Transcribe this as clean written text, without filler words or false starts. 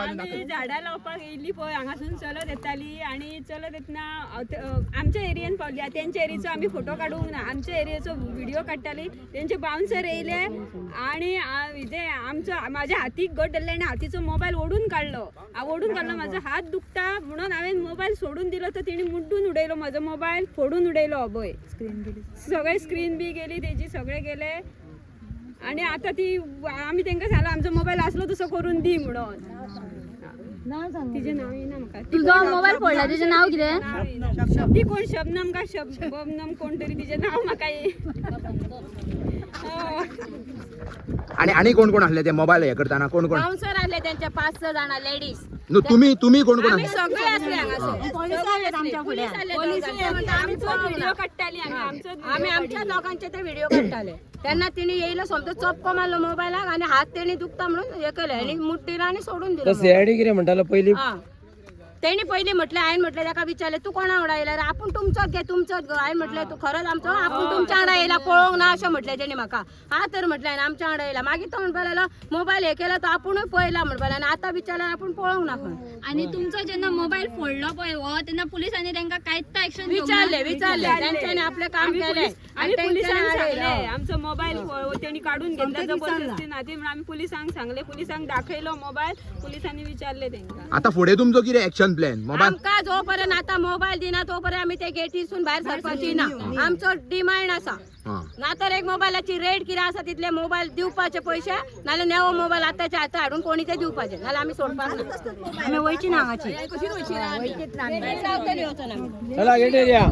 आम्ही झाडां लावपाक येयली पळय हांगासून चलत येताली आणि चलत येतना आमच्या एरियेन पावली तेंच्या एरियेचो आमी फोटो काडूंक ना आमच्या एरियेचो व्हिडिओ काडटाली तेंचे बाउन्सर येयले आणि आमचो म्हाज्या हातीक गट धरले आनी हातीचो मोबायल ओडून काडलो म्हाजो हात दुखता म्हणून हांवें मोबायल सोडून दिलो तर तिणी मुड्डून उडयलो म्हाजो मोबायल फोडून उडयलो अभय सगळे स्क्रीन बी गेली तेजी सगळे गेले आणि आता ती आम्ही तांकां सांगला आमचो मोबायल आसलो तसो करून दी म्हणून तिचे नाव येना म्हाका तुझो मोबाईल फोडला तिचे नाव कितें ती कोण शबनम का शबनम कोण तरी तिचे नाव म्हाका आणि कोण आसले ते मोबाईल हे करताना कोण बाउन्सर आले त्यांचे 5-6 जण लेडीज तुम्ही कोण आम्ही सगळे असले आम्ही आमच्या लोकांचे ते व्हिडिओ काढताले त्यांना तिने येईल समजा चपको मारलो मोबायलाक आणि हात तेणी दुखता म्हणून हे केलं आणि मुठीला आणि सोडून दिलं सीआयडी किती म्हणतालो पहिली त्यांनी पहिले म्हटलं आईन म्हटलं त्याका विचारले तू कोणा वांगडा येयला रे आपण तुमचोच घे तुमचोच गो आईन म्हटलं तू खरंच आमचो आपण तुमच्या वांगडा येयला पळोवंक ना अशें म्हटलें तेणी म्हाका हा तर म्हटलें आमच्या वांगडा येयला मागीर तो म्हणपाक लागलो मोबायल हे केला तो आपुणूय पळयला म्हणपाक आनी आतां विचारल्यार आपण पळोवंक ना खंय आणि तुमचा जेन्ना मोबाईल फोडलो पळय तेन्ना पुलिसांनी तांकां कांयच एक्शन विचारले त्यांच्यानी आपले काम केले आणि पुलिसांक सांगले आमचो मोबायल तेणी काढून घेतला जबरदस्ती ना ती आम्ही पुलिसांक सांगले पुलिसांक दाखयलो मोबायल पुलिसांनी विचारले तांकां आता फुडें तुमचो कितें एक्शन प्लॅन मोबाईल आमकां जोपर्यंत आता मोबायल दिना तोपर्यंत आम्ही ते गेटीसून भायर सरपाची ना आमचो डिमांड आसा ना तर एक मोबायलाची रेट कितें आसा तितले मोबायल दिवपाचे पैसे नाल्यार नेवो मोबायल आतांच्या आतां हाडून कोणी ते दिवपाचे नाल्यार आमी सोडपाक ना आमी वयची ना हांगाची चला गेट एरिया